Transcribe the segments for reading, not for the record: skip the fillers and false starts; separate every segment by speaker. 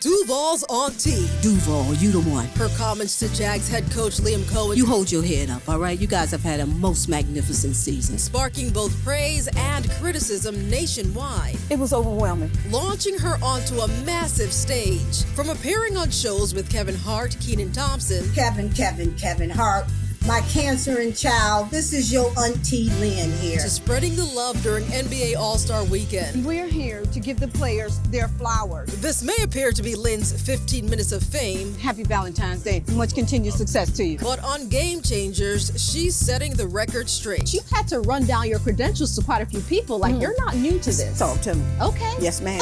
Speaker 1: Duval's auntie.
Speaker 2: Duval, you the one.
Speaker 1: Her comments to Jags head coach Liam Coen.
Speaker 2: You hold your head up, all right? You guys have had a most magnificent season.
Speaker 1: Sparking both praise and criticism nationwide.
Speaker 3: It was overwhelming.
Speaker 1: Launching her onto a massive stage. From appearing on shows with Kevin Hart, Kenan Thompson.
Speaker 4: Kevin Hart. My cancering child, this is your auntie Lynn here.
Speaker 1: To spreading the love during NBA All-Star Weekend.
Speaker 3: We're here to give the players their flowers.
Speaker 1: This may appear to be Lynn's 15 minutes of fame.
Speaker 3: Happy Valentine's Day. Much continued success to you.
Speaker 1: But on Game Changers, she's setting the record straight.
Speaker 5: You had to run down your credentials to quite a few people. Like, you're not new to this.
Speaker 3: Talk to me.
Speaker 5: Okay.
Speaker 3: Yes, ma'am.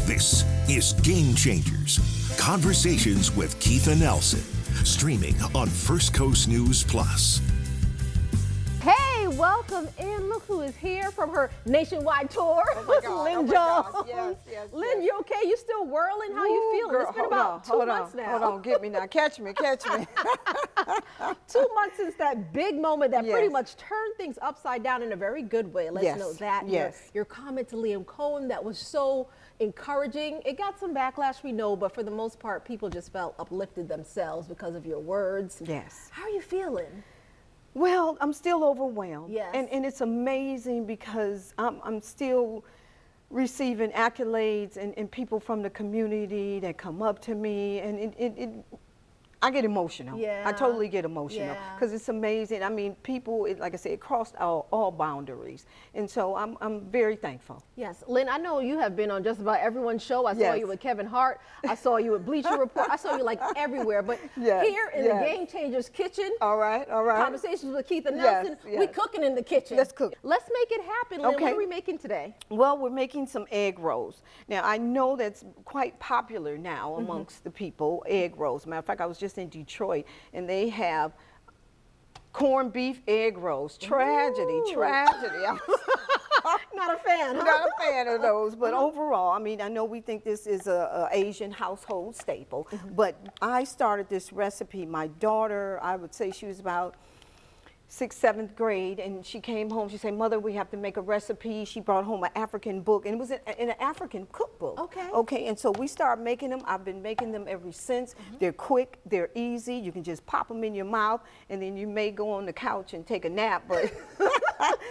Speaker 6: This is Game Changers, Conversations with Keitha Nelson, streaming on First Coast News Plus.
Speaker 5: Hey, welcome in. Look who is here from her nationwide tour.
Speaker 3: Oh my God,
Speaker 5: Lynn
Speaker 3: oh my
Speaker 5: Jones.
Speaker 3: God. Yes.
Speaker 5: Lynn, you okay? You still whirling? How you feeling?
Speaker 3: Girl,
Speaker 5: It's been about 2 months now.
Speaker 3: Hold on, get me now. Catch me.
Speaker 5: 2 months since that big moment that pretty
Speaker 3: Yes.
Speaker 5: much turned things upside down in a very good way. Let's
Speaker 3: Yes,
Speaker 5: know that.
Speaker 3: yes.
Speaker 5: Your comment to Liam Coen that was so encouraging. It got some backlash, we know, but for the most part, people just felt uplifted themselves because of your words.
Speaker 3: Yes.
Speaker 5: How are you feeling?
Speaker 3: Well, I'm still overwhelmed.
Speaker 5: Yes.
Speaker 3: And it's amazing because I'm still receiving accolades and people from the community that come up to me, and I get emotional.
Speaker 5: Yeah.
Speaker 3: I totally get emotional
Speaker 5: Yeah.
Speaker 3: because it's amazing. I mean, people, like I said, it crossed all boundaries. And so I'm very thankful.
Speaker 5: Yes, Lynn, I know you have been on just about everyone's show. I saw
Speaker 3: Yes.
Speaker 5: you with Kevin Hart. I saw you with Bleacher Report. I saw you like everywhere. But
Speaker 3: Yes,
Speaker 5: here in the
Speaker 3: yes.
Speaker 5: Game Changers kitchen,
Speaker 3: All right.
Speaker 5: Conversations with Keitha Nelson,
Speaker 3: Yes.
Speaker 5: we cooking in the kitchen.
Speaker 3: Let's cook.
Speaker 5: Let's make it happen, Lynn.
Speaker 3: Okay.
Speaker 5: What are we making today?
Speaker 3: Well, we're making some egg rolls. Now, I know that's quite popular now
Speaker 5: Mm-hmm.
Speaker 3: amongst the people, egg rolls. Matter of fact, I was just in Detroit, and they have corned beef egg rolls. Tragedy. I'm
Speaker 5: Not a fan, huh?
Speaker 3: not a fan of those, but overall, I mean, I know we think this is a Asian household staple, but I started this recipe. My daughter, I would say she was about 6th, 7th grade, and she came home. She said, "Mother, we have to make a recipe." She brought home an African book, and it was in an African cookbook. Okay, and so we started making them. I've been making them ever since. They're quick, they're easy. You can just pop them in your mouth, and then you may go on the couch and take a nap, but,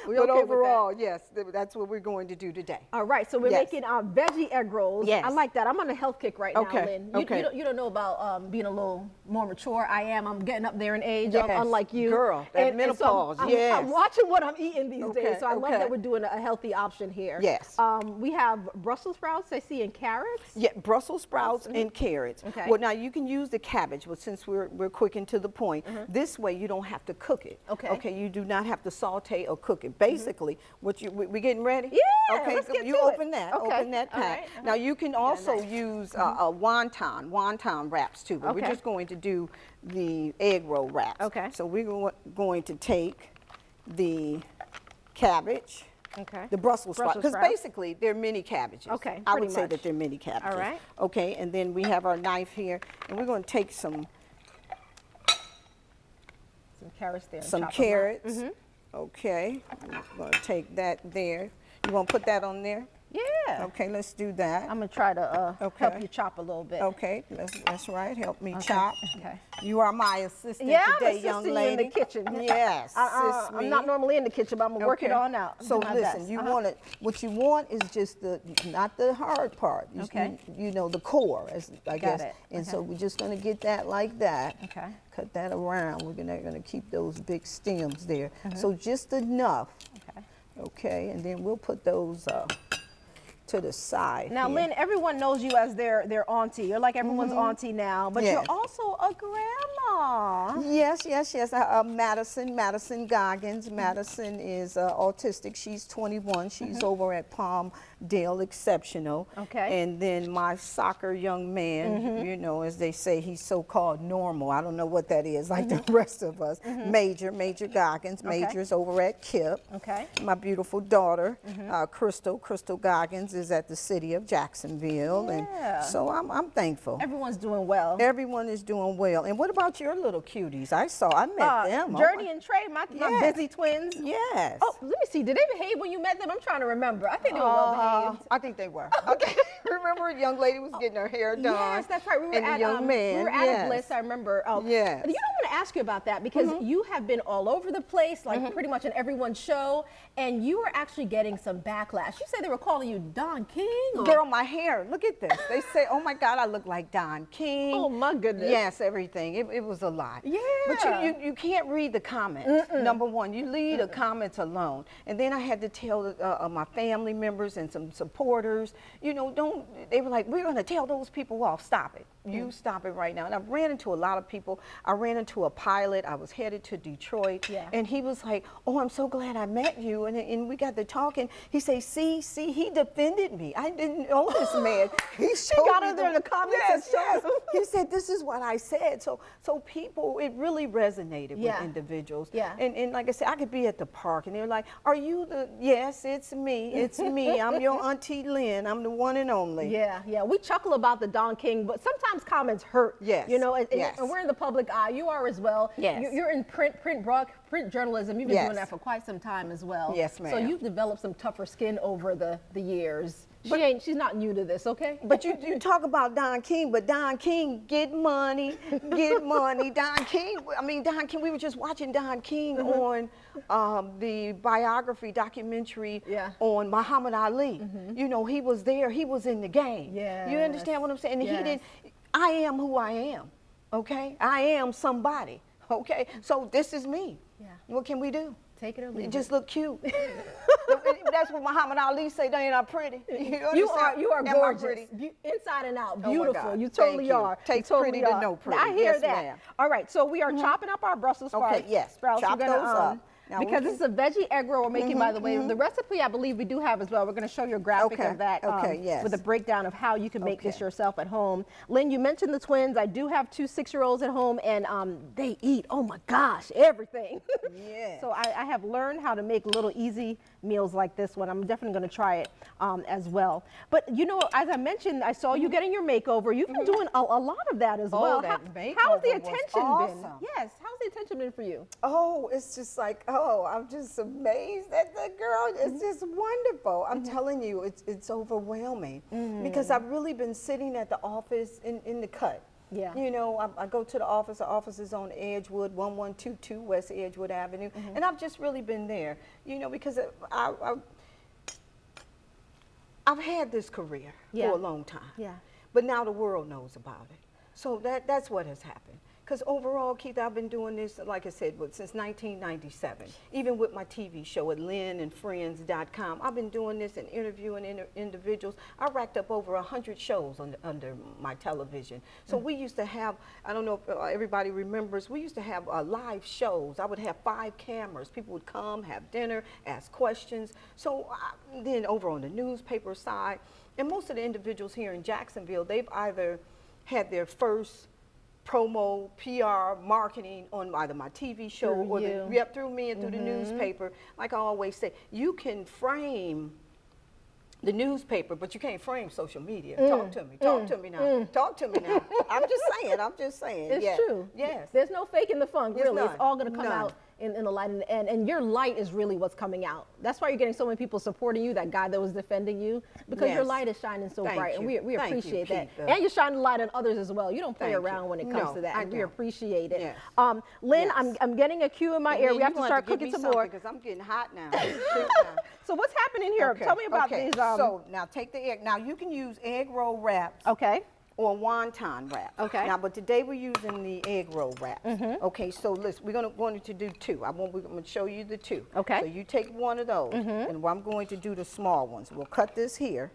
Speaker 5: We okay with
Speaker 3: overall, yes, that's what we're going to do today.
Speaker 5: All right, so we're
Speaker 3: Yes.
Speaker 5: making our veggie egg rolls.
Speaker 3: Yes.
Speaker 5: I like that. I'm on a health kick right
Speaker 3: Okay,
Speaker 5: now, Lynn.
Speaker 3: okay.
Speaker 5: You don't know about being a little more mature. I am. I'm getting up there in age,
Speaker 3: Yes.
Speaker 5: unlike you.
Speaker 3: Girl, that
Speaker 5: And so
Speaker 3: menopause,
Speaker 5: I'm
Speaker 3: yes.
Speaker 5: watching what I'm eating these
Speaker 3: Okay,
Speaker 5: days, so I love
Speaker 3: okay.
Speaker 5: that we're doing a healthy option here.
Speaker 3: Yes.
Speaker 5: We have Brussels sprouts, I see, and carrots.
Speaker 3: Yeah, Brussels sprouts and carrots.
Speaker 5: Okay.
Speaker 3: Well, now you can use the cabbage, but since we're quick and to the point, this way you don't have to cook it.
Speaker 5: Okay.
Speaker 3: Okay, you do not have to saute or cook it. Basically, what we getting ready?
Speaker 5: Yeah,
Speaker 3: Okay,
Speaker 5: let's get
Speaker 3: you
Speaker 5: to it.
Speaker 3: open that.
Speaker 5: Okay,
Speaker 3: Open that
Speaker 5: all
Speaker 3: pack.
Speaker 5: right,
Speaker 3: Now you can also
Speaker 5: nice.
Speaker 3: use a wonton wraps too, but we're
Speaker 5: Okay.
Speaker 3: just going to do the egg roll wraps.
Speaker 5: Okay.
Speaker 3: So we're going to take the cabbage.
Speaker 5: Okay.
Speaker 3: The Brussels sprouts,
Speaker 5: Brussels
Speaker 3: because
Speaker 5: sprouts.
Speaker 3: basically they're mini cabbages.
Speaker 5: Okay,
Speaker 3: I
Speaker 5: pretty
Speaker 3: would say
Speaker 5: much.
Speaker 3: that they're mini cabbages.
Speaker 5: All right.
Speaker 3: Okay, and then we have our knife here, and we're going to take some
Speaker 5: Carrots there. and
Speaker 3: some
Speaker 5: chop 'em up.
Speaker 3: carrots. Okay, I'm going to take that there. You want to put that on there?
Speaker 5: Yeah.
Speaker 3: Okay, let's do that.
Speaker 5: I'm gonna try to
Speaker 3: Okay.
Speaker 5: help you chop a little bit.
Speaker 3: Okay, that's right. Help me chop.
Speaker 5: Okay.
Speaker 3: You are my assistant
Speaker 5: Yeah, I'm
Speaker 3: today,
Speaker 5: assisting
Speaker 3: young
Speaker 5: you
Speaker 3: lady.
Speaker 5: in the kitchen.
Speaker 3: Yes, assist me.
Speaker 5: I'm not normally in the kitchen, but I'm gonna work it
Speaker 3: Okay.
Speaker 5: on out.
Speaker 3: So
Speaker 5: Do my
Speaker 3: listen,
Speaker 5: best.
Speaker 3: you want it. What you want is just not the hard part.
Speaker 5: Okay.
Speaker 3: You know, the core, as I guess.
Speaker 5: it.
Speaker 3: And
Speaker 5: Okay.
Speaker 3: so we're just gonna get that like that.
Speaker 5: Okay.
Speaker 3: Cut that around. We're gonna keep those big stems there. So just enough.
Speaker 5: Okay.
Speaker 3: Okay, and then we'll put those to the side.
Speaker 5: Now,
Speaker 3: here.
Speaker 5: Lynn, everyone knows you as their auntie. You're like everyone's auntie now, but
Speaker 3: Yes.
Speaker 5: you're also a grandma.
Speaker 3: Yes. Madison Goggins. Madison is autistic. She's 21. She's over at Palmdale Exceptional.
Speaker 5: Okay.
Speaker 3: And then my soccer young man, you know, as they say, he's so-called normal. I don't know what that is, like the rest of us. Major Goggins.
Speaker 5: Okay.
Speaker 3: Major's over at KIP.
Speaker 5: Okay.
Speaker 3: My beautiful daughter, Crystal Goggins, is at the city of Jacksonville.
Speaker 5: Yeah.
Speaker 3: And so I'm thankful.
Speaker 5: Everyone's doing well.
Speaker 3: Everyone is doing well. And what about your little cuties? I met them.
Speaker 5: Journey and Trey, my
Speaker 3: Yes.
Speaker 5: busy twins.
Speaker 3: Yes.
Speaker 5: Oh, let me see. Did they behave when you met them? I'm trying to remember. I think they were well behaved.
Speaker 3: I think they were. Okay. Remember, a young lady was getting her hair done.
Speaker 5: Yes, that's right. We were
Speaker 3: and
Speaker 5: at
Speaker 3: a young man.
Speaker 5: We were at a Bliss. I remember.
Speaker 3: Yes.
Speaker 5: You know, I want to ask you about that because you have been all over the place, like pretty much in everyone's show, and you were actually getting some backlash. You say they were calling you Don King. Or?
Speaker 3: Girl, my hair. Look at this. They say, "Oh my God, I look like Don King."
Speaker 5: Oh my goodness.
Speaker 3: Yes, everything. It was a lot.
Speaker 5: Yeah.
Speaker 3: But you can't read the comments. Number one, you leave the comments alone. And then I had to tell my family members and some supporters, you know, they were like, we're going to tell those people off. Stop it. You stop it right now. And I ran into a lot of people. I ran into a pilot. I was headed to Detroit.
Speaker 5: Yeah.
Speaker 3: And he was like, oh, I'm so glad I met you. And we got to talking. He said, see, he defended me. I didn't know this man. He
Speaker 5: got in there in the comments and showed him.
Speaker 3: He said, this is what I said. So people, it really resonated with individuals.
Speaker 5: Yeah.
Speaker 3: And like I said, I could be at the park and they're like, are you yes, it's me. It's me. I'm your Auntie Lynn. I'm the one and only.
Speaker 5: Yeah. We chuckle about the Don King, but sometimes comments hurt.
Speaker 3: Yes.
Speaker 5: You know, and
Speaker 3: Yes.
Speaker 5: we're in the public eye. You are as well.
Speaker 3: Yes.
Speaker 5: You're in print journalism. You've been
Speaker 3: Yes.
Speaker 5: doing that for quite some time as well.
Speaker 3: Yes, ma'am.
Speaker 5: So you've developed some tougher skin over the years. She's not new to this, okay?
Speaker 3: But you talk about Don King, but Don King get money. Don King, we were just watching Don King on the biography documentary on Muhammad Ali. You know, he was there, he was in the game.
Speaker 5: Yes.
Speaker 3: You understand what I'm saying? And I am who I am, okay? I am somebody, okay? So this is me.
Speaker 5: Yeah.
Speaker 3: What can we do?
Speaker 5: Take it or leave it.
Speaker 3: Just look cute. That's what Muhammad Ali say, they ain't not pretty.
Speaker 5: You are
Speaker 3: Am I
Speaker 5: gorgeous.
Speaker 3: pretty?
Speaker 5: Inside and out,
Speaker 3: Oh my
Speaker 5: beautiful.
Speaker 3: God.
Speaker 5: You totally
Speaker 3: Thank you.
Speaker 5: are.
Speaker 3: Takes
Speaker 5: You totally
Speaker 3: pretty to
Speaker 5: are.
Speaker 3: know pretty.
Speaker 5: I hear
Speaker 3: Yes,
Speaker 5: that.
Speaker 3: ma'am.
Speaker 5: All right, so we are chopping up our Brussels sprouts.
Speaker 3: Okay, yes.
Speaker 5: Sprouts.
Speaker 3: Chop
Speaker 5: We're gonna,
Speaker 3: those up. Now
Speaker 5: because this is a veggie egg roll we're making, by the way. The recipe I believe we do have as well. We're going to show you a graphic of that
Speaker 3: yes.
Speaker 5: with a breakdown of how you can make this
Speaker 3: Okay.
Speaker 5: yourself at home. Lynn, you mentioned the twins. I do have 2 6-year-olds at home, and they eat, oh my gosh, everything.
Speaker 3: Yeah.
Speaker 5: So I have learned how to make little easy meals like this one. I'm definitely going to try it as well. But you know, as I mentioned, I saw you getting your makeover. You've been doing a lot of that as well.
Speaker 3: that
Speaker 5: How's the
Speaker 3: makeover was
Speaker 5: attention been?
Speaker 3: awesome.
Speaker 5: Yes, how's the attention been for you?
Speaker 3: Oh, it's just like, I'm just amazed at the girl. It's just wonderful. I'm telling you, it's overwhelming because I've really been sitting at the office in the cut.
Speaker 5: Yeah.
Speaker 3: You know, I go to the office is on Edgewood, 1122 West Edgewood Avenue, and I've just really been there, you know, because I've had this career for a long time.
Speaker 5: Yeah.
Speaker 3: But now the world knows about it. So that's what has happened. Because overall, Keith, I've been doing this, like I said, since 1997. Even with my TV show at lynnandfriends.com, I've been doing this and interviewing individuals. I racked up over 100 shows under my television. So we used to have, I don't know if everybody remembers, we used to have live shows. I would have 5 cameras. People would come, have dinner, ask questions. So then over on the newspaper side, and most of the individuals here in Jacksonville, they've either had their first promo, PR, marketing on either my TV show or through me and through the newspaper. Like I always say, you can frame the newspaper, but you can't frame social media. Talk to me. Talk to me now. Talk to me now. I'm just saying.
Speaker 5: It's true.
Speaker 3: Yes.
Speaker 5: There's no faking the funk,
Speaker 3: There's
Speaker 5: really.
Speaker 3: none.
Speaker 5: It's all going to come
Speaker 3: None.
Speaker 5: out in the light. And your light is really what's coming out. That's why you're getting so many people supporting you, that guy that was defending you, because your
Speaker 3: Yes.
Speaker 5: light is shining so
Speaker 3: Thank
Speaker 5: bright. And
Speaker 3: you.
Speaker 5: we
Speaker 3: Thank you,
Speaker 5: appreciate that.
Speaker 3: Keith.
Speaker 5: And you're shining light on others as well. You don't play
Speaker 3: Thank
Speaker 5: around
Speaker 3: you.
Speaker 5: when it comes
Speaker 3: No,
Speaker 5: to that.
Speaker 3: I
Speaker 5: And we
Speaker 3: don't.
Speaker 5: appreciate it.
Speaker 3: Yes.
Speaker 5: Lynn,
Speaker 3: Yes.
Speaker 5: I'm getting a cue in my ear. We have to start cooking some more.
Speaker 3: Because I'm getting hot now.
Speaker 5: So what's happening here?
Speaker 3: Okay,
Speaker 5: Tell me about
Speaker 3: okay.
Speaker 5: these.
Speaker 3: So now take the egg. Now you can use egg roll wraps.
Speaker 5: Okay.
Speaker 3: Or wonton wrap.
Speaker 5: Okay.
Speaker 3: Now, but today we're using the egg roll wraps. Okay, so listen, we're going to do 2. I'm going to show you the 2.
Speaker 5: Okay.
Speaker 3: So you take one of those, and I'm going to do the small ones. We'll cut this here.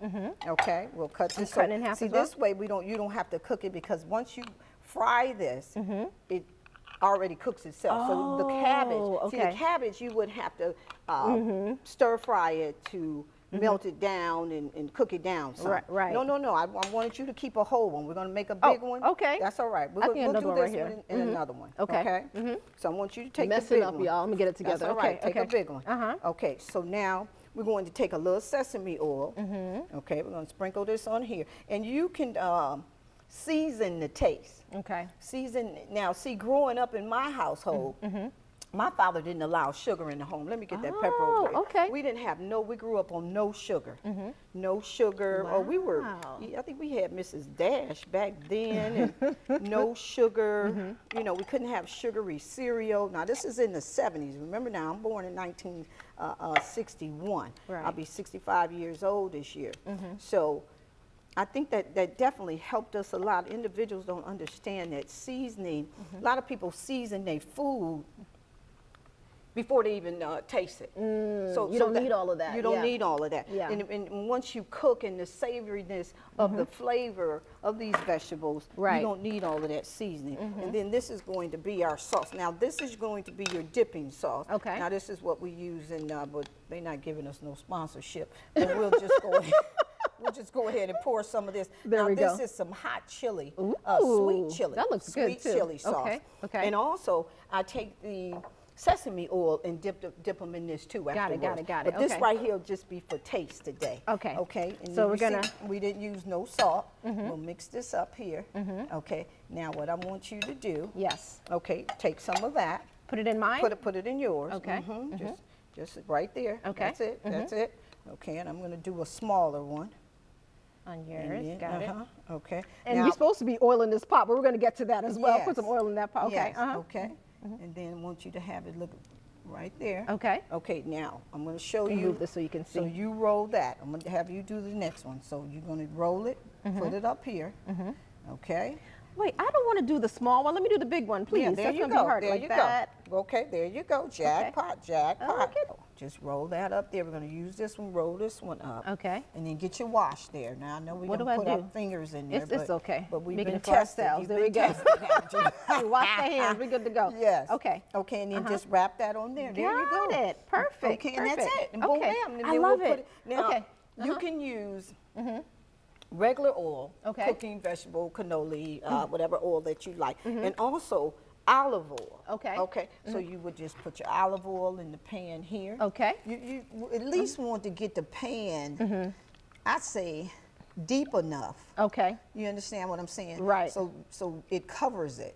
Speaker 3: Okay, we'll cut this.
Speaker 5: cutting in half
Speaker 3: See,
Speaker 5: as well?
Speaker 3: this way you don't have to cook it, because once you fry this, it already cooks itself. So the cabbage, see, the
Speaker 5: okay.
Speaker 3: cabbage you would have to stir fry it to melt it down and cook it down some.
Speaker 5: Right.
Speaker 3: No. I wanted you to keep a whole one. We're going to make a big one.
Speaker 5: Okay.
Speaker 3: That's all right.
Speaker 5: I think
Speaker 3: We'll
Speaker 5: another
Speaker 3: do
Speaker 5: one
Speaker 3: this
Speaker 5: right here.
Speaker 3: one and another one.
Speaker 5: Okay.
Speaker 3: So I want you to take the
Speaker 5: Messing
Speaker 3: big
Speaker 5: up,
Speaker 3: one.
Speaker 5: y'all. Let me get it together.
Speaker 3: That's all right.
Speaker 5: Okay.
Speaker 3: Take a big one.
Speaker 5: Uh-huh.
Speaker 3: Okay. So now we're going to take a little sesame oil. Okay. We're going to sprinkle this on here, and you can season the taste.
Speaker 5: Okay.
Speaker 3: Season. Now, see, growing up in my household, My father didn't allow sugar in the home. Let me get that pepper over there.
Speaker 5: Okay.
Speaker 3: We didn't have we grew up on no sugar. No sugar.
Speaker 5: Wow.
Speaker 3: Or we were, I think we had Mrs. Dash back then, and no sugar. You know, we couldn't have sugary cereal. Now, this is in the 70s. Remember now, I'm born in 1961.
Speaker 5: Right.
Speaker 3: I'll be 65 years old this year. So I think that definitely helped us a lot. Individuals don't understand that seasoning. A lot of people season their food before they even taste it.
Speaker 5: So you don't need all of that.
Speaker 3: You don't need all of that.
Speaker 5: Yeah.
Speaker 3: And once you cook and the savoriness of the flavor of these vegetables,
Speaker 5: Right.
Speaker 3: you don't need all of that seasoning. And then this is going to be our sauce. Now this is going to be your dipping sauce.
Speaker 5: Okay.
Speaker 3: Now this is what we use in, but they're not giving us no sponsorship. But we'll just go ahead. We'll just go ahead and pour some of this.
Speaker 5: There we go.
Speaker 3: This is some hot chili,
Speaker 5: Ooh,
Speaker 3: sweet chili.
Speaker 5: that looks good,
Speaker 3: Sweet
Speaker 5: too.
Speaker 3: chili sauce.
Speaker 5: Okay, okay.
Speaker 3: And also, I take the sesame oil and dip them in this too afterwards.
Speaker 5: Got it.
Speaker 3: But this
Speaker 5: Okay.
Speaker 3: right here will just be for taste today.
Speaker 5: Okay.
Speaker 3: Okay. And
Speaker 5: So
Speaker 3: you
Speaker 5: we're
Speaker 3: see,
Speaker 5: gonna-
Speaker 3: we didn't use no salt. We'll mix this up here. Okay. Now what I want you to do.
Speaker 5: Yes.
Speaker 3: Okay. Take some of that.
Speaker 5: Put it in mine?
Speaker 3: Put it in yours.
Speaker 5: Okay.
Speaker 3: Just right there.
Speaker 5: Okay.
Speaker 3: That's it. That's it. Okay. And I'm going to do a smaller one.
Speaker 5: On
Speaker 3: And
Speaker 5: yours,
Speaker 3: then-
Speaker 5: got it.
Speaker 3: Okay.
Speaker 5: And
Speaker 3: Now-
Speaker 5: we're supposed to be oil in this pot, but we're going to get to that as well. Put
Speaker 3: Yes.
Speaker 5: some oil in that pot. Okay.
Speaker 3: Yes, okay. And then I want you to have it look right there.
Speaker 5: Okay.
Speaker 3: Okay, now I'm going to show
Speaker 5: Can
Speaker 3: you.
Speaker 5: move this so you can
Speaker 3: So
Speaker 5: see.
Speaker 3: you roll that. I'm going to have you do the next one. So you're going to roll it, put it up here. Okay.
Speaker 5: Wait, I don't want to do the small one. Let me do the big one, please.
Speaker 3: Yeah, there
Speaker 5: That's
Speaker 3: you
Speaker 5: gonna
Speaker 3: go.
Speaker 5: be hard
Speaker 3: There
Speaker 5: like
Speaker 3: you
Speaker 5: that.
Speaker 3: go. Okay, there you go. Jackpot, jackpot.
Speaker 5: I like it.
Speaker 3: Just roll that up there. We're going to use this one, roll this one up.
Speaker 5: Okay.
Speaker 3: And then get your wash there. Now I know we're
Speaker 5: What
Speaker 3: going
Speaker 5: do
Speaker 3: to
Speaker 5: I
Speaker 3: put our
Speaker 5: do?
Speaker 3: fingers in there.
Speaker 5: It's okay.
Speaker 3: But we've
Speaker 5: Making
Speaker 3: been
Speaker 5: it for
Speaker 3: tested.
Speaker 5: ourselves.
Speaker 3: You've
Speaker 5: There
Speaker 3: been
Speaker 5: we go.
Speaker 3: tested, haven't you?
Speaker 5: Wash the hands. We're good to go.
Speaker 3: Yes.
Speaker 5: Okay.
Speaker 3: Okay, and then just wrap that on there. There you go.
Speaker 5: Got it. Perfect.
Speaker 3: Okay, and that's
Speaker 5: perfect.
Speaker 3: it. And boom,
Speaker 5: Okay.
Speaker 3: bam. And
Speaker 5: I
Speaker 3: then
Speaker 5: love
Speaker 3: we'll put
Speaker 5: it.
Speaker 3: Now,
Speaker 5: Okay.
Speaker 3: you can use regular oil,
Speaker 5: Okay.
Speaker 3: cooking, vegetable, cannoli, whatever oil that you like, and also olive oil.
Speaker 5: Okay.
Speaker 3: Okay. So you would just put your olive oil in the pan here.
Speaker 5: Okay.
Speaker 3: You at least want to get the pan, I say, deep enough.
Speaker 5: Okay.
Speaker 3: You understand what I'm saying?
Speaker 5: Right.
Speaker 3: So it covers it,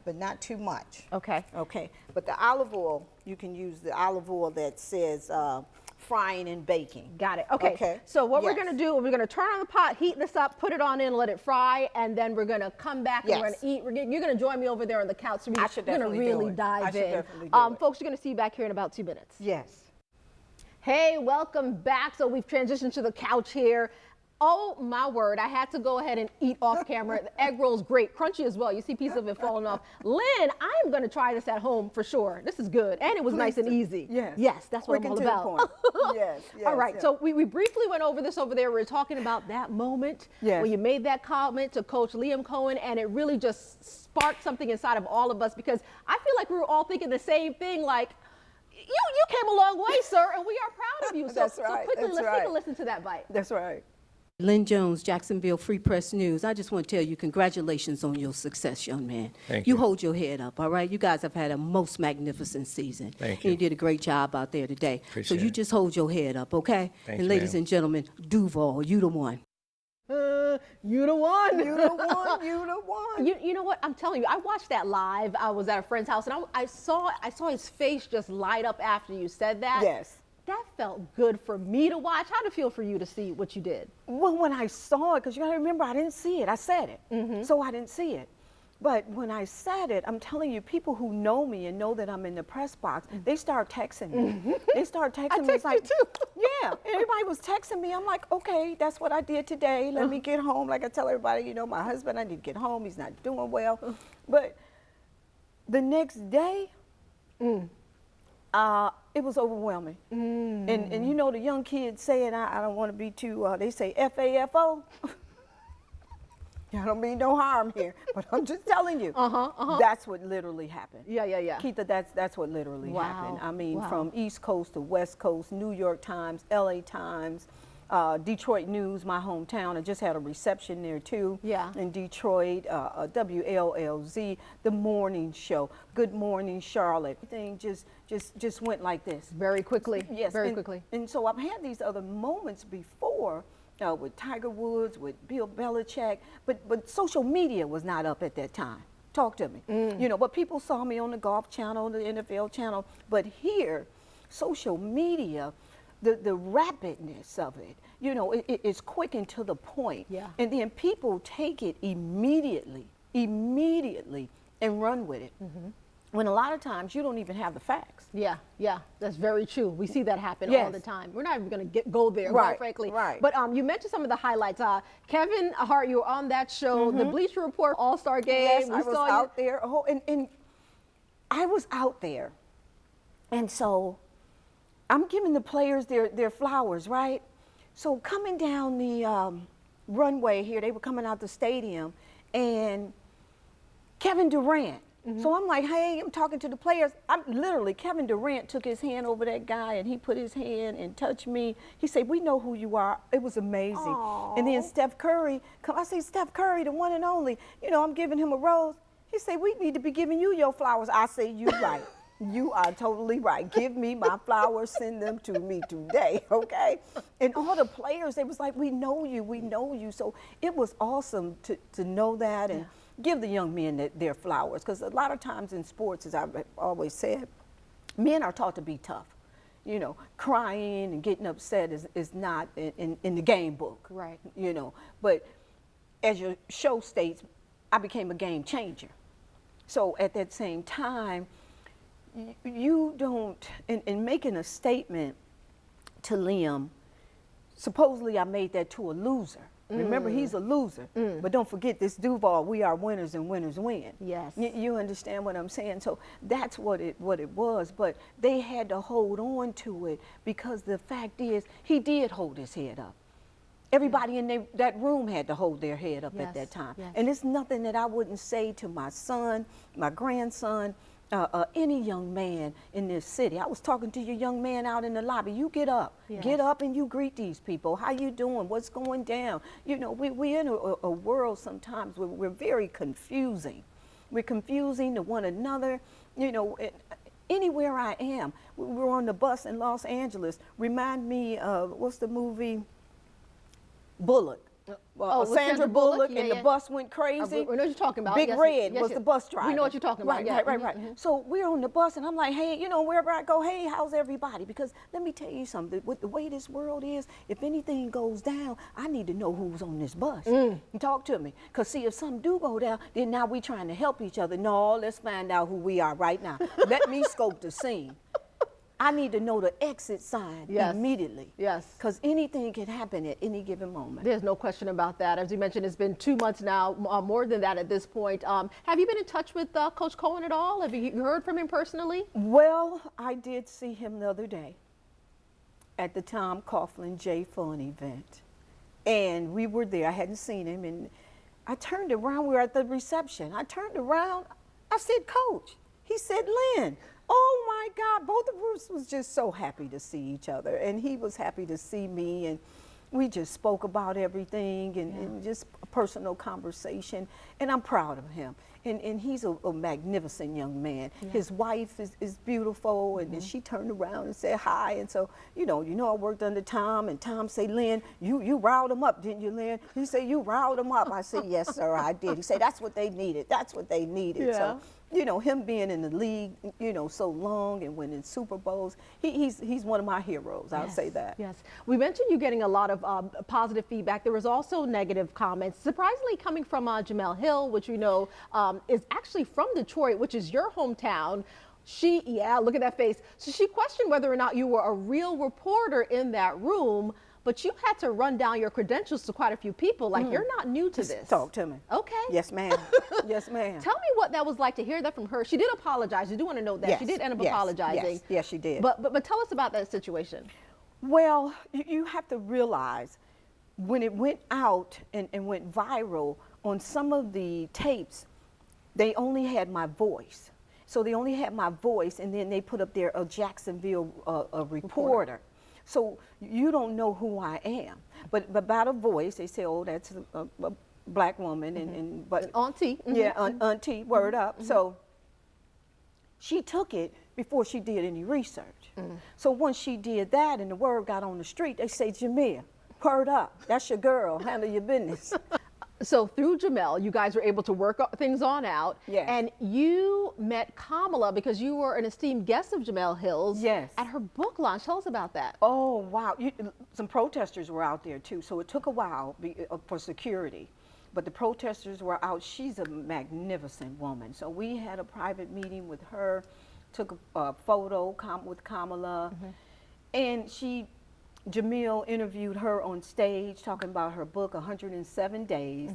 Speaker 3: but not too much.
Speaker 5: Okay.
Speaker 3: Okay. But the olive oil, you can use the olive oil that says frying and baking.
Speaker 5: Got it. Okay.
Speaker 3: Okay.
Speaker 5: So what we're
Speaker 3: Yes.
Speaker 5: going to do, we're going to turn on the pot, heat this up, put it on in, let it fry, and then we're going to come back and we're
Speaker 3: Yes.
Speaker 5: going to eat. You're going to join me over there on the couch. So
Speaker 3: I should
Speaker 5: we're going
Speaker 3: definitely
Speaker 5: to
Speaker 3: do
Speaker 5: really
Speaker 3: it.
Speaker 5: dive
Speaker 3: I should
Speaker 5: in.
Speaker 3: definitely do it.
Speaker 5: Folks, you're going to see you back here in about 2 minutes.
Speaker 3: Yes.
Speaker 5: Hey, welcome back. So we've transitioned to the couch here. Oh my word, I had to go ahead and eat off camera. The egg roll's great, crunchy as well. You see pieces of it falling off. Lynn, I'm gonna try this at home for sure. This is good, and it was nice and easy.
Speaker 3: Yes.
Speaker 5: Yes, that's what
Speaker 3: Quick
Speaker 5: I'm
Speaker 3: and
Speaker 5: all
Speaker 3: to the
Speaker 5: about.
Speaker 3: point. Yes,
Speaker 5: All right,
Speaker 3: yes.
Speaker 5: so we briefly went over this over there. We were talking about that moment
Speaker 3: Yes.
Speaker 5: when you made that comment to Coach Liam Coen, and it really just sparked something inside of all of us, because I feel like we were all thinking the same thing, like, you came a long way, sir, and we are proud of you. So,
Speaker 3: That's right,
Speaker 5: so quickly,
Speaker 3: that's
Speaker 5: let's take a
Speaker 3: right.
Speaker 5: listen to that bite.
Speaker 3: That's right.
Speaker 2: Lynn Jones, Jacksonville Free Press News. I just want to tell you congratulations on your success, young man.
Speaker 7: Thank
Speaker 2: You
Speaker 7: you.
Speaker 2: hold your head up, all right? You guys have had a most magnificent season.
Speaker 7: Thank
Speaker 2: And you
Speaker 7: you.
Speaker 2: did a great job out there today. So
Speaker 7: Appreciate
Speaker 2: you
Speaker 7: it.
Speaker 2: just hold your head up, okay?
Speaker 7: Thank
Speaker 2: And
Speaker 7: you,
Speaker 2: ladies
Speaker 7: ma'am.
Speaker 2: and gentlemen, Duval, you the one.
Speaker 5: You the one.
Speaker 3: You the one. You the one.
Speaker 5: You know what? I'm telling you, I watched that live. I was at a friend's house, and I saw his face just light up after you said that.
Speaker 3: Yes.
Speaker 5: That felt good for me to watch. How did it feel for you to see what you did?
Speaker 3: Well, when I saw it, because you got to remember, I didn't see it. I said it. So I didn't see it. But when I said it, I'm telling you, people who know me and know that I'm in the press box, they start texting me. They start texting me. It's
Speaker 5: text you
Speaker 3: like,
Speaker 5: too.
Speaker 3: yeah, everybody was texting me. I'm like, okay, that's what I did today. Let me get home. Like I tell everybody, you know, my husband, I need to get home. He's not doing well. But the next day, it was overwhelming. And you know, the young kids saying, I don't want to be too, they say FAFO. I don't mean no harm here, but I'm just telling you. That's what literally happened.
Speaker 5: Yeah.
Speaker 3: Keitha, that's what literally
Speaker 5: Wow.
Speaker 3: happened. I mean,
Speaker 5: Wow.
Speaker 3: from East Coast to West Coast, New York Times, LA Times, Detroit News, my hometown. I just had a reception there too.
Speaker 5: Yeah.
Speaker 3: In Detroit, WLLZ, The Morning Show, Good Morning Charlotte. Everything just went like this.
Speaker 5: Very quickly.
Speaker 3: Yes.
Speaker 5: Very
Speaker 3: and,
Speaker 5: quickly.
Speaker 3: And so I've had these other moments before. With Tiger Woods, with Bill Belichick, but social media was not up at that time. Talk to me. You know, but people saw me on the Golf Channel, the NFL channel, but here, social media, the rapidness of it, you know, it's quick and to the point.
Speaker 5: Yeah.
Speaker 3: And then people take it immediately, and run with it. When a lot of times you don't even have the facts.
Speaker 5: Yeah, that's very true. We see that happen all the time. We're not even going to go there,
Speaker 3: Right,
Speaker 5: quite frankly.
Speaker 3: right.
Speaker 5: But you mentioned some of the highlights. Kevin Hart, you were on that show, the Bleacher Report All-Star Game.
Speaker 3: Yes,
Speaker 5: We
Speaker 3: I was
Speaker 5: saw you.
Speaker 3: out there. And I was out there. And so I'm giving the players their flowers, right? So coming down the runway here, they were coming out the stadium, and Kevin Durant. So I'm like, hey, I'm talking to the players. Kevin Durant took his hand over that guy, and he put his hand and touched me. He said, we know who you are. It was amazing.
Speaker 5: Aww.
Speaker 3: And then Steph Curry, I say, Steph Curry, the one and only. You know, I'm giving him a rose. He said, we need to be giving you your flowers. I say, you right. You are totally right. Give me my flowers, send them to me today, okay? And all the players, they was like, we know you, we know you. So it was awesome to know that and give the young men their flowers. Because a lot of times in sports, as I've always said, men are taught to be tough. You know, crying and getting upset is not in the game book.
Speaker 5: Right.
Speaker 3: You know, but as your show states, I became a game changer. So at that same time, you don't, in making a statement to Liam, supposedly I made that to a loser. Remember, he's a loser. But don't forget this Duval, we are winners and winners win.
Speaker 5: Yes.
Speaker 3: You understand what I'm saying? So that's what it was. But they had to hold on to it because the fact is, he did hold his head up. Everybody in that room had to hold their head up at that time.
Speaker 5: Yes.
Speaker 3: And it's nothing that I wouldn't say to my son, my grandson, any young man in this city. I was talking to your young man out in the lobby. You get up.
Speaker 5: Yes.
Speaker 3: Get up and you greet these people. How you doing? What's going down? You know, we're in a world sometimes where we're very confusing. We're confusing to one another. You know, anywhere I am. We were on the bus in Los Angeles. Remind me of, what's the movie? Bullock.
Speaker 5: with
Speaker 3: Sandra Bullock,
Speaker 5: Yeah,
Speaker 3: and the bus went crazy.
Speaker 5: We know what you're talking about.
Speaker 3: Big
Speaker 5: Yes,
Speaker 3: Red
Speaker 5: yes,
Speaker 3: was
Speaker 5: yes.
Speaker 3: the bus driver.
Speaker 5: We know what you're talking about.
Speaker 3: Right,
Speaker 5: Yeah.
Speaker 3: right. So we're on the bus, and I'm like, hey, you know, wherever I go, hey, how's everybody? Because let me tell you something. With the way this world is, if anything goes down, I need to know who's on this bus. Talk to me. Because, see, if something do go down, then now we trying to help each other. No, let's find out who we are right now. Let me scope the scene. I need to know the exit sign immediately.
Speaker 5: Yes.
Speaker 3: Because anything can happen at any given moment.
Speaker 5: There's no question about that. As you mentioned, it's been 2 months now, more than that at this point. Have you been in touch with Coach Coen at all? Have you heard from him personally?
Speaker 3: Well, I did see him the other day at the Tom Coughlin J Fun event. And we were there. I hadn't seen him. And I turned around. We were at the reception. I turned around. I said, Coach. He said, Lynn. Oh my God, both of us was just so happy to see each other, and he was happy to see me, and we just spoke about everything and just a personal conversation, and I'm proud of him. And he's a magnificent young man. Yeah. His wife is beautiful, and then she turned around and said hi, and so, you know, I worked under Tom, and Tom said, Lynn, you riled them up, didn't you, Lynn? He said, you riled them up. I said, yes, sir, I did. He said, that's what they needed. That's what they needed.
Speaker 5: Yeah.
Speaker 3: So, you know, him being in the league, you know, so long and winning Super Bowls, he's one of my heroes. I'll say that.
Speaker 5: Yes. We mentioned you getting a lot of positive feedback. There was also negative comments, surprisingly coming from Jamel Hill, which we know is actually from Detroit, which is your hometown. Look at that face. So she questioned whether or not you were a real reporter in that room, but you had to run down your credentials to quite a few people. Like, you're not new to this.
Speaker 3: Talk to me.
Speaker 5: Okay.
Speaker 3: Yes, ma'am. Yes, ma'am.
Speaker 5: Tell me what that was like to hear that from her. She did apologize. You do want to know that.
Speaker 3: Yes.
Speaker 5: She did end up
Speaker 3: Yes.
Speaker 5: apologizing.
Speaker 3: Yes, she did.
Speaker 5: But tell us about that situation.
Speaker 3: Well, you have to realize when it went out and went viral on some of the tapes, they only had my voice. So they only had my voice, and then they put up there a Jacksonville reporter. So you don't know who I am. But by the voice, they say, oh, that's a black woman. But
Speaker 5: auntie.
Speaker 3: Yeah, auntie, word up. So she took it before she did any research. So once she did that and the word got on the street, they say, Jameer, word up. That's your girl. Handle your business.
Speaker 5: So through Jamel, you guys were able to work things on out.
Speaker 3: Yes.
Speaker 5: And you met Kamala because you were an esteemed guest of Jamel Hill's.
Speaker 3: Yes.
Speaker 5: At her book launch. Tell us about that.
Speaker 3: Oh, wow. Some protesters were out there, too, so it took a while for security. But the protesters were out. She's a magnificent woman. So we had a private meeting with her, took a photo with Kamala, and Jamil interviewed her on stage talking about her book, 107 Days,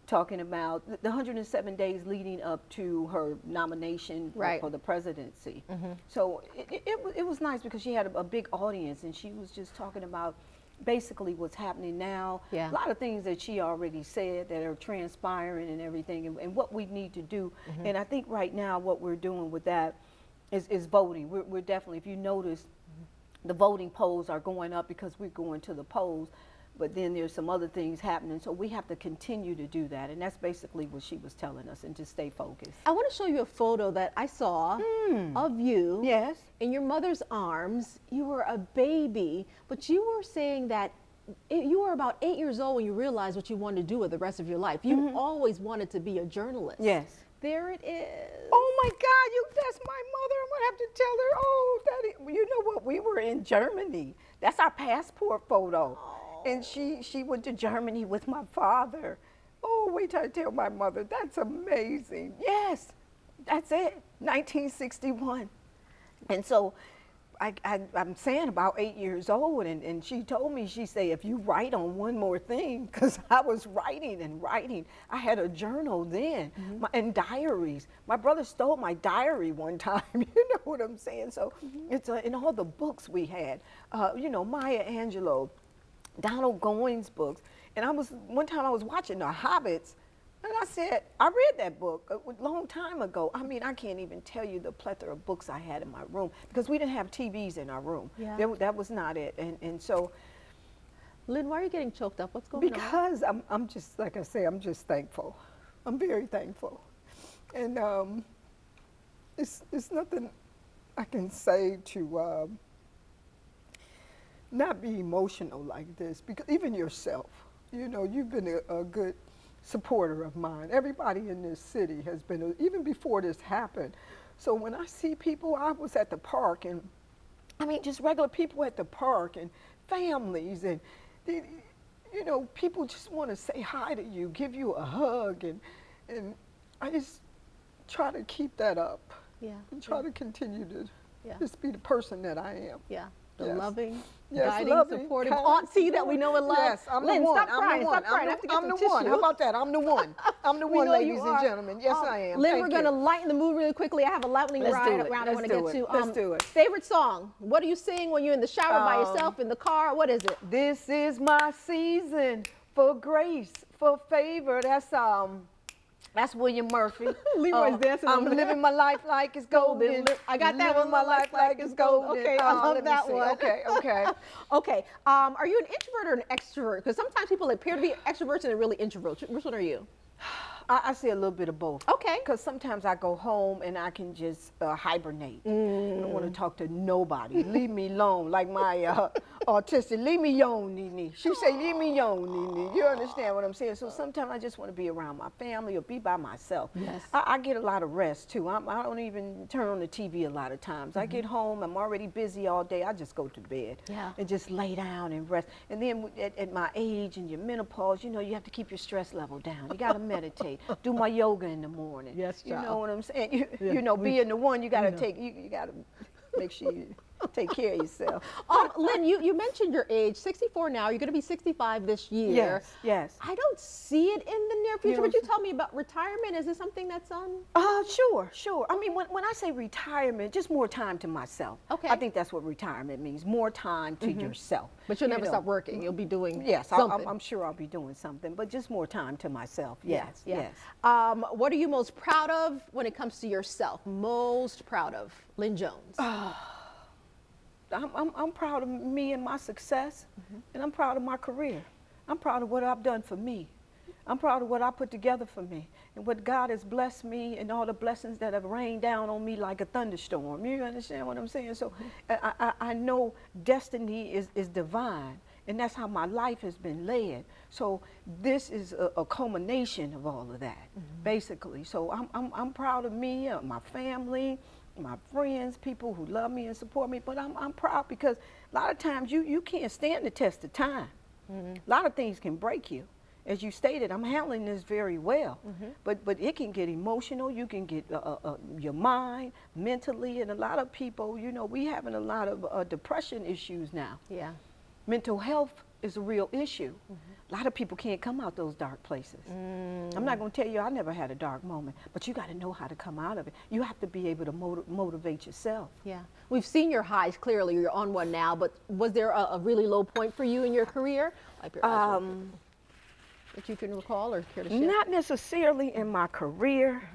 Speaker 3: talking about the 107 days leading up to her nomination for the presidency. So it was nice because she had a big audience, and she was just talking about basically what's happening now.
Speaker 5: Yeah.
Speaker 3: A lot of things that she already said that are transpiring and everything, and what we need to do. And I think right now what we're doing with that is voting. We're definitely, if you notice, the voting polls are going up because we're going to the polls, but then there's some other things happening, so we have to continue to do that, and that's basically what she was telling us, and to stay focused.
Speaker 5: I want to show you a photo that I saw of you
Speaker 3: Yes.
Speaker 5: in your mother's arms. You were a baby, but you were saying that you were about 8 years old when you realized what you wanted to do with the rest of your life. You always wanted to be a journalist.
Speaker 3: Yes.
Speaker 5: There it is.
Speaker 3: Oh my God, that's my mother. I'm gonna have to tell her, oh, Daddy, you know what, we were in Germany. That's our passport photo. And she went to Germany with my father. Oh, wait till I tell my mother, that's amazing. Yes, that's it, 1961. And so I'm saying about 8 years old, and she told me, she said, if you write on one more thing, because I was writing and writing. I had a journal then, and diaries. My brother stole my diary one time, you know what I'm saying? So it's in all the books we had, you know, Maya Angelou, Donald Goines books. And one time I was watching The Hobbits, and I said, I read that book a long time ago. I mean, I can't even tell you the plethora of books I had in my room because we didn't have TVs in our room.
Speaker 5: Yeah.
Speaker 3: That was not it. And so.
Speaker 5: Lynn, why are you getting choked up? What's going on?
Speaker 3: Because I'm just, like I say, I'm just thankful. I'm very thankful. And it's nothing I can say to not be emotional like this, because even yourself, you know, you've been a good supporter of mine. Everybody in this city has been, even before this happened. So when I see people, I was at the park, and I mean, just regular people at the park, and families, and you know, people just want to say hi to you, give you a hug, and I just try to keep that up.
Speaker 5: Yeah.
Speaker 3: And try to continue to
Speaker 5: Yeah.
Speaker 3: just be the person that I am.
Speaker 5: Yeah. The
Speaker 3: Yes.
Speaker 5: loving,
Speaker 3: Yes,
Speaker 5: guiding,
Speaker 3: loving,
Speaker 5: supportive
Speaker 3: kind,
Speaker 5: auntie that we know and love.
Speaker 3: Yes, I'm
Speaker 5: Lynn,
Speaker 3: the one.
Speaker 5: stop crying.
Speaker 3: I'm the one.
Speaker 5: Stop crying. I have to get
Speaker 3: I'm
Speaker 5: some
Speaker 3: the
Speaker 5: tissue.
Speaker 3: one. How about that? I'm the one. I'm the one,
Speaker 5: know you
Speaker 3: ladies and
Speaker 5: are.
Speaker 3: gentlemen. Yes, I am.
Speaker 5: Lynn,
Speaker 3: Thank
Speaker 5: we're going to
Speaker 3: you.
Speaker 5: lighten the mood really quickly. I have a lightning
Speaker 3: Let's
Speaker 5: round
Speaker 3: do it.
Speaker 5: I want to
Speaker 3: Let's
Speaker 5: get
Speaker 3: do
Speaker 5: to.
Speaker 3: it. Let's do it.
Speaker 5: Favorite song? What do you sing when you're in the shower by yourself, in the car? What is it?
Speaker 3: This is my season for grace, for favor. That's William Murphy.
Speaker 5: Leroy's dancing
Speaker 3: I'm
Speaker 5: over there.
Speaker 3: living my life like it's golden.
Speaker 5: I got that
Speaker 3: Living
Speaker 5: one.
Speaker 3: my life like it's golden.
Speaker 5: Okay, I love
Speaker 3: let me
Speaker 5: that
Speaker 3: see.
Speaker 5: one.
Speaker 3: Okay, okay.
Speaker 5: Okay. Are you an introvert or an extrovert? Because sometimes people appear to be extroverts and they're really introverts. Which one are you?
Speaker 3: I see a little bit of both.
Speaker 5: Okay.
Speaker 3: Because sometimes I go home and I can just hibernate. I don't want to talk to nobody. Leave me alone. Like my autistic, leave me alone, Nene. She say, leave me alone, Nene. You understand what I'm saying? So sometimes I just want to be around my family or be by myself.
Speaker 5: Yes.
Speaker 3: I get a lot of rest too. I don't even turn on the TV a lot of times. I get home, I'm already busy all day. I just go to bed and just lay down and rest. And then at my age and your menopause, you know, you have to keep your stress level down. You got to meditate. Do my yoga in the morning.
Speaker 5: Yes,
Speaker 3: you
Speaker 5: child.
Speaker 3: know what I'm saying? You know, being the one, you got to you got to make sure you take care of yourself.
Speaker 5: Lynn, you mentioned your age, 64 now. You're going to be 65 this year.
Speaker 3: Yes, yes.
Speaker 5: I don't see it in the near future.
Speaker 3: You
Speaker 5: Would you
Speaker 3: don't
Speaker 5: tell me about retirement? Is this something that's on?
Speaker 3: Sure. I mean, when I say retirement, just more time to myself.
Speaker 5: Okay.
Speaker 3: I think that's what retirement means, more time to yourself.
Speaker 5: But you'll
Speaker 3: You
Speaker 5: never
Speaker 3: know.
Speaker 5: stop working. You'll be doing
Speaker 3: Yes,
Speaker 5: something.
Speaker 3: I'm sure I'll be doing something, but just more time to myself. Yes,
Speaker 5: Yeah.
Speaker 3: yes.
Speaker 5: What are you most proud of when it comes to yourself? Most proud of? Lynn Jones.
Speaker 3: I'm proud of me and my success, and I'm proud of my career. I'm proud of what I've done for me. I'm proud of what I put together for me and what God has blessed me and all the blessings that have rained down on me like a thunderstorm. You understand what I'm saying? So I know destiny is divine, And that's how my life has been led. So this is a culmination of all of that, basically. So I'm proud of me, my family, my friends, people who love me and support me. But I'm proud because a lot of times you can't stand the test of time. A lot of things can break you. As you stated, I'm handling this very well, but it can get emotional. You can get your mind, mentally, and a lot of people, you know, we having a lot of depression issues now.
Speaker 5: Yeah.
Speaker 3: Mental health is a real issue. A lot of people can't come out those dark places. I'm not going to tell you I never had a dark moment, but you got to know how to come out of it. You have to be able to motivate yourself.
Speaker 5: Yeah. We've seen your highs clearly. You're on one now, but was there a really low point for you in your career? Like your that you can recall or care to share?
Speaker 3: Not necessarily in my career,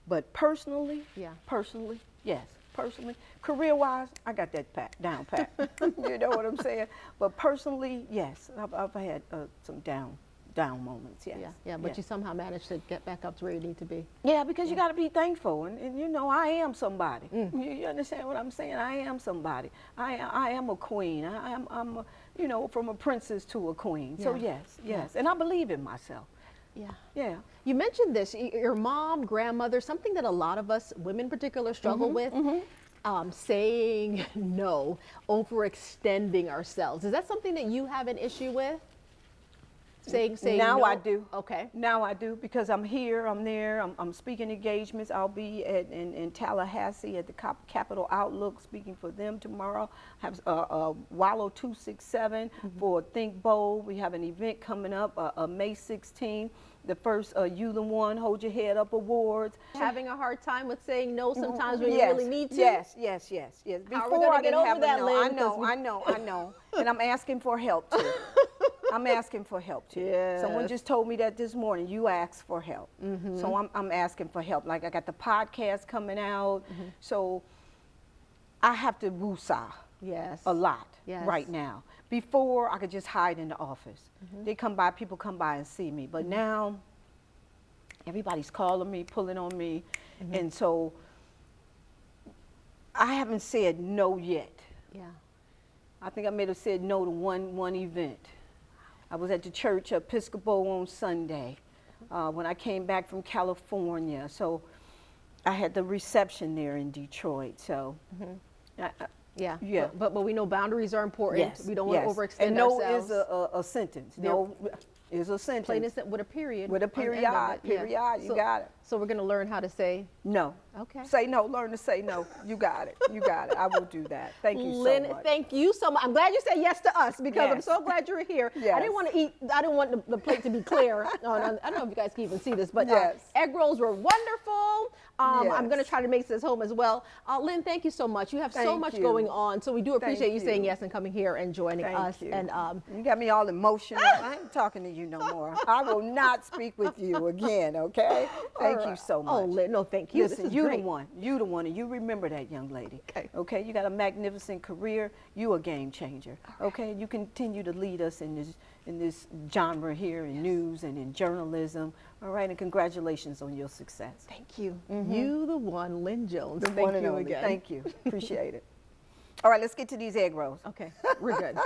Speaker 3: but personally, personally, yes. Personally, career-wise, I got that down pat. You know what I'm saying? But personally, yes, I've had some down moments, yes.
Speaker 5: Yeah, but you somehow managed to get back up to where you need to be.
Speaker 3: Yeah, because you got to be thankful, and you know, I am somebody. You understand what I'm saying? I am somebody. I am a queen. I'm a, you know, from a princess to a queen. So yes, and I believe in myself. Yeah.
Speaker 5: You mentioned this, your mom, grandmother, something that a lot of us, women in particular, struggle with, saying no, overextending ourselves. Is that something that you have an issue with? Saying
Speaker 3: now
Speaker 5: no?
Speaker 3: I do.
Speaker 5: Okay.
Speaker 3: Now I do, because I'm here, I'm there, I'm speaking engagements. I'll be in Tallahassee at the Capitol Outlook speaking for them tomorrow. I have Wallow 267 for Think Bold. We have an event coming up May 16th. The first You the One, Hold Your Head Up Awards.
Speaker 5: Having a hard time with saying no sometimes when you really need to?
Speaker 3: Yes.
Speaker 5: Before How are we gonna get over that, Lynn?
Speaker 3: I know. And I'm asking for help too. I'm asking for help too.
Speaker 5: Yes.
Speaker 3: Someone just told me that this morning. You asked for help, so I'm asking for help. Like I got the podcast coming out, so I have to woosah a lot right now. Before I could just hide in the office. They come by, people come by and see me, but now everybody's calling me, pulling on me, and so I haven't said no yet.
Speaker 5: Yeah.
Speaker 3: I think I may have said no to one event. I was at the church Episcopal on Sunday when I came back from California. So I had the reception there in Detroit. So
Speaker 5: yeah. But we know boundaries are important.
Speaker 3: Yes.
Speaker 5: We don't want to overextend
Speaker 3: and no
Speaker 5: ourselves.
Speaker 3: is a sentence. No is a sentence.
Speaker 5: Plain and with a period.
Speaker 3: With a period. You got it.
Speaker 5: So we're going to learn how to say
Speaker 3: no.
Speaker 5: Okay.
Speaker 3: Say no. Learn to say no. You got it. You got it. I will do that. Thank you
Speaker 5: Lynn,
Speaker 3: so much.
Speaker 5: Thank you so much. I'm glad you said yes to us because I'm so glad you're here.
Speaker 3: Yes.
Speaker 5: I didn't want to eat. I didn't want the plate to be clear. I don't know if you guys can even see this, but egg rolls were wonderful. I'm going to try to make this home as well. Lynn, thank you so much. You have so much going on, so we do appreciate you saying yes and coming here and joining us. And
Speaker 3: you got me all emotional. I ain't talking to you no more. I will not speak with you again. Okay? Thank you so much.
Speaker 5: Oh, Lynn, no, thank you.
Speaker 3: Listen, you the one. You the one, and you remember that, young lady. Okay? You got a magnificent career. You a game changer. Okay? You continue to lead us in this genre here in news and in journalism. All right, and congratulations on your success.
Speaker 5: Thank you. You the one, Lynn Jones.
Speaker 3: The one and only.
Speaker 5: Again.
Speaker 3: Thank you. Appreciate it. All right, let's get to these egg rolls.
Speaker 5: Okay, we're good.